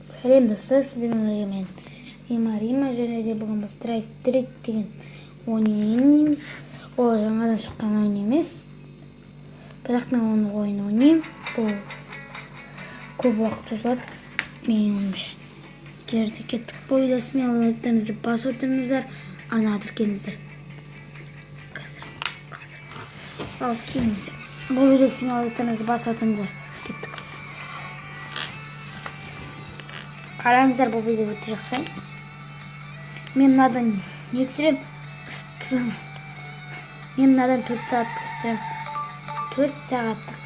Сәлем достар, сіздермен мен Рима және де бүгін біз Трейд деген ойнаймыз. Ол жаңадан шыққан ойын емес, бірақ мен оны ойнаймын. Бұл көп уақыт созылады менің ойымша. Келді кеттік. Бұл видеосымен лайктарыңызды басып отырыңыздар, арнаға тіркеліңіздер. Ал келіңіздер. Бұл видеосымен лайктарыңызды басып отырыңыздар. Кеттік. Қараңыздар, бұл видео өте жақсы ойын. Мен мынадан не түсірем? Мен мынадан 4 сағаттық түсірем. 4 сағаттық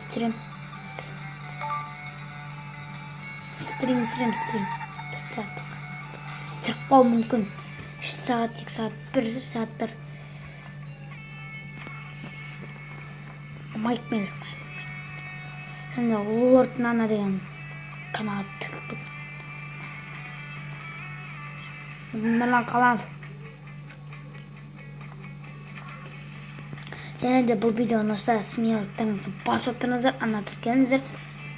түсірем. Стрим. 4 сағаттық. Түсіріп қалу мүмкін. 3 сағат, 2 сағат, 1 сағат, 1. Майк Миллер. Сонда Лорд Нана деген канал тігіп мынан қалам. Және де бұл видеоны ұнаса смелықтарыңызды басып отырыңыздар, арнаға тіркеліңіздер.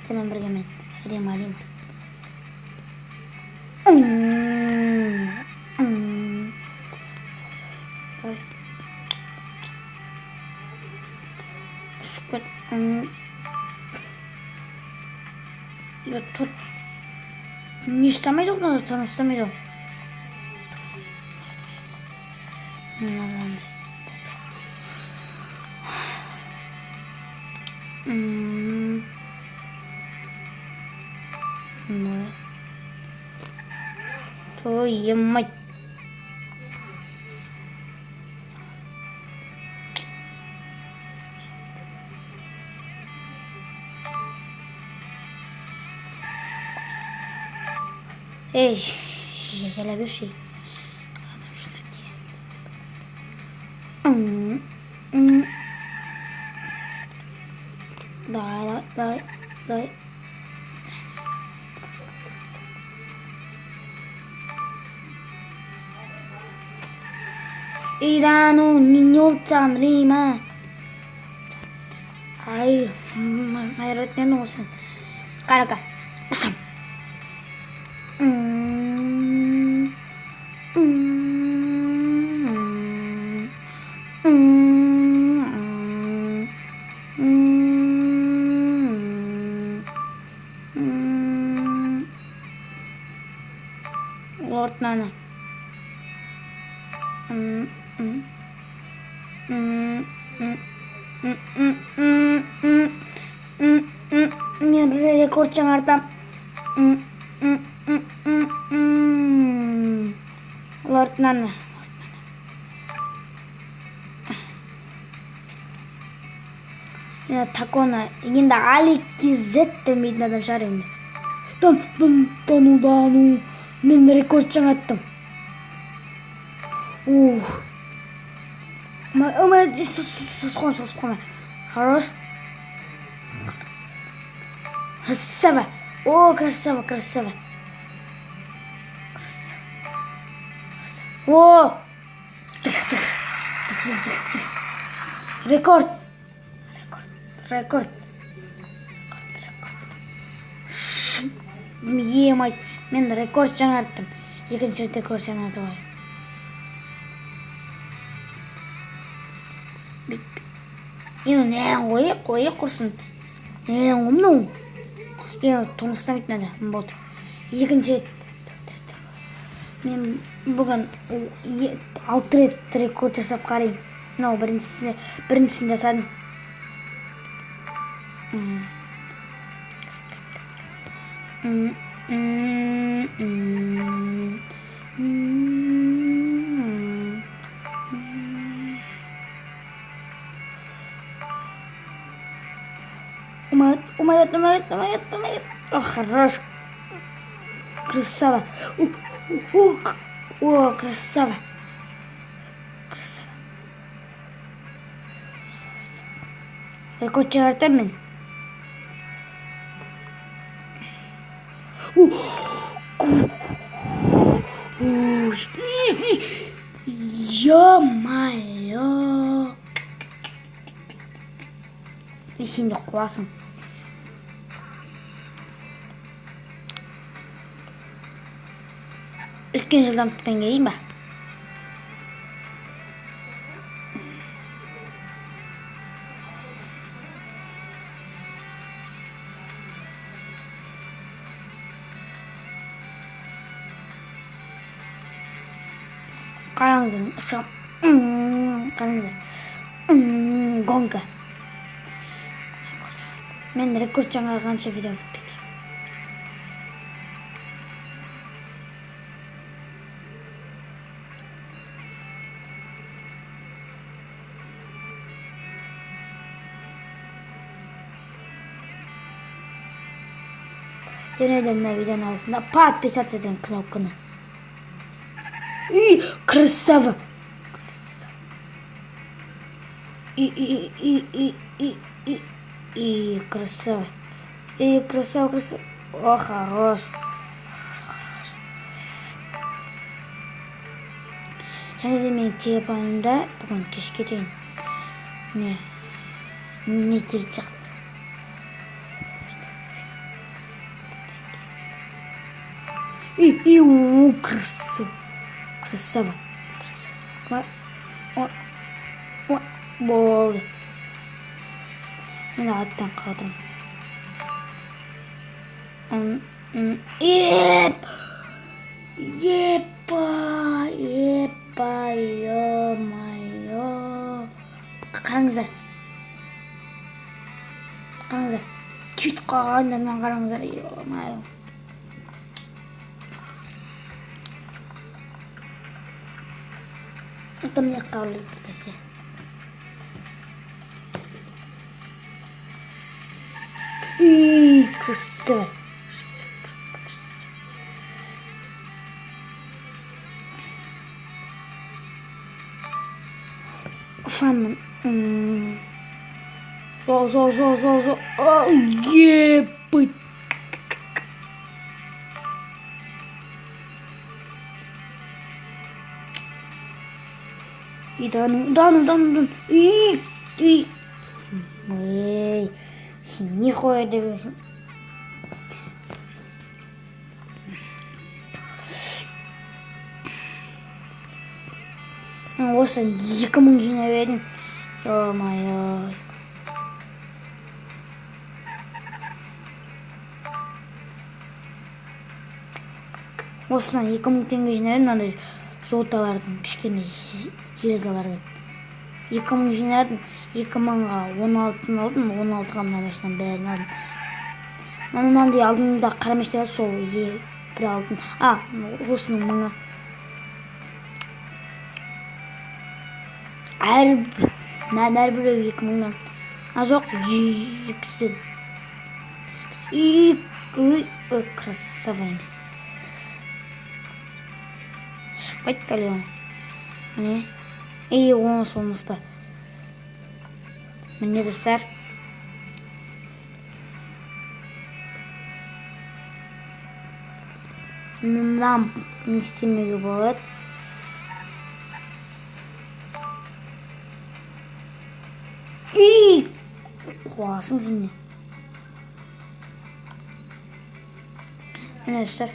Сенімен бірге мен Рима. Тут не ұстамайды ол, соны ұстамайды ол. Емай. Эй, я люблю шей. Давай. Ирано, не улцам, Рима. Ай, моя родная носа. Карака. Лорд Нана. Мен рекорд жаңартам. Лорд Нана. Такона. Енді Али Кизет демейтін адам шығар енді. Тану. Мен рекорд жаңарттым. Соғысып қалма. Хорош. Красава. Красава. Рекорд. Емайт. Мен рекорд жаңарттым. Екінші рекорд жаңартым. Енді не қойы құрсын. Не ұмну. Енді тұныстамайтын еді. Болды. Екінші мен бүгін 6 рет рекорд жасап қарайым. Мынау біріншісін жасадым. Умает. Хорош. Красава. Красава. Рекорд жаңартам мен. Ё-моё. Сен де құласың. Өткен жылдамдықпен келейін ба? Қараңыздар, қараңыздар. Гонка. Мен рекорд жаңарғанша видео бітпейді. Және де мына видеоның астында подписаться деген кнопканы. И красава. И красава. И красава. О, хорош. Және де менің телефонымда бүгін кешке дейін не істеліп шықты. Красава. Красава. Болды. Мен аттан қалдым. Ё-моё. Қараңыздар. Чүйт қалғандарынан қараңыздар. Ё-моё. Это мне кажется, что красиво. Шаман. Жо. Ебать. И дану. И. Эй, нихуя да. Осы 2000 жинап едім. Ё-моё. Осыдан 2000 теңге жинап едім, андай золоталардың кішкене железалардан. 2000 жинадым, 2000-ға 16-ны алдым, 16-ға мына машинаның бәрін алдым. Мынандай алдымда қара машина бар, сол бір алдым. Осының 1000-ы. Әрбіреу 2000-дан. Жоқ, 200-ден. Красаваймыз. Шықпайды пәлеуім. Міне. Олмас па. Міне достар. Мынам не істемеуге болады. Қуасың сені. Міне достар.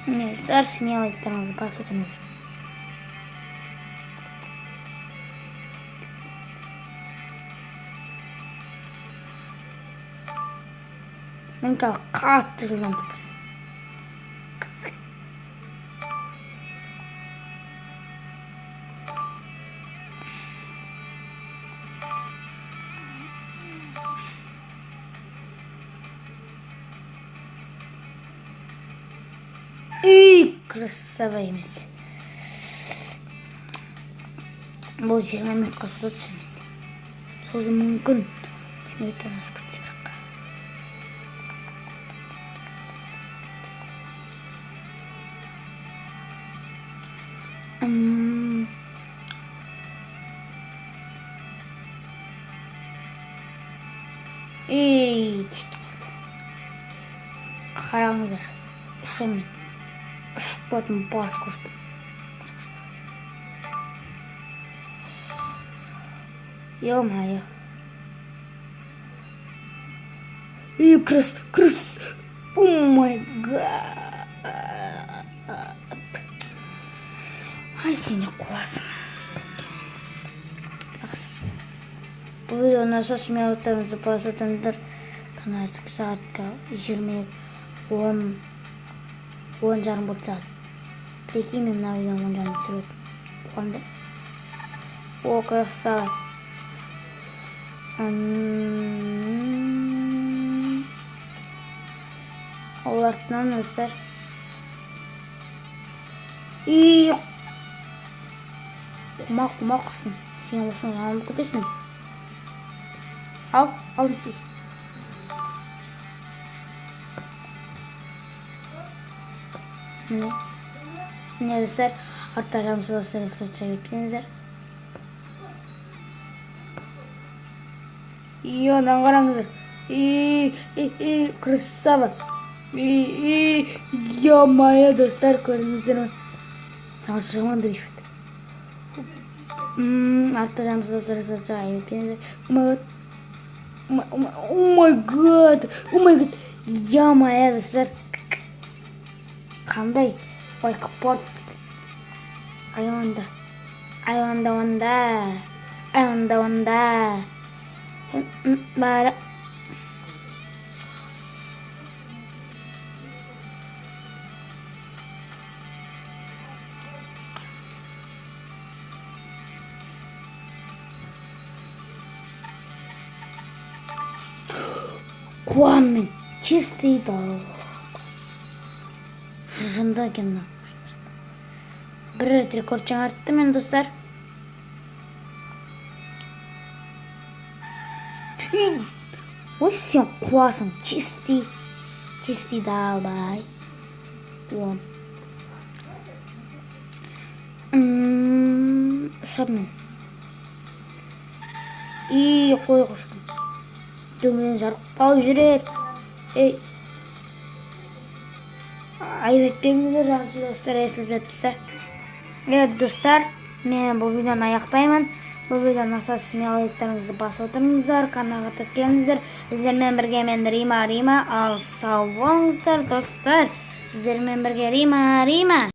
Міне достар, смелыйттарыңызды басып өтіңіздер. Мен қатты жылдамдық. Красава емес. Бұл 20 минутқа созады шамамен. Созы мүмкін. Минуттан асып кетсе бірақ. түсті қалды. Қараңыздар, ұшымен ұшып кетім, бас көшіп кетім. Ё-моё. Крыс. О май гад. Ай, сені қуасың. Бұл видеоны шашым яғыттарыңызды басатыңыздар. Каналдық сағатқа 10 жарым болды сағат. Прикинь, мен мына видеоны 10 жарым түсіреді. Қуанды. О, красава. Олартынан өстер. Құма қысын. Сен осыны алып кетесің. Алым сіз. Міне өстер. Артта жағымсыз өстер өстер өтпеңіздер. Одан қараңыздар. Красава. Ё-моё, достар, көрдіңіздер ме? Жаман дрифт. Артта жағымсыз өстер өтпеңіздер. О май гад. Ё-моё, достар. Қандай? Ой, қапорт. Айонда. Бара. Қуаммен. Чистый дал. Жында кемна. Бір рет рекорд жаңартты мен, достар. Ой, сен қуасың. Чистый далбай. Шабмен. Қой құштым. Дөңгіден жарып қалып жүрер. Айып етпеңіздер, жағымсыз достар, есілбетпізді. Достар, мен бұл видеоны аяқтаймын. Бұл видеоны мақсат смелыйттарыңызды басып отырыңыздар, каналға тіркеліңіздер. Сіздермен бірге мен Рима. Ал сау болыңыздар, достар. Сіздермен бірге Рима.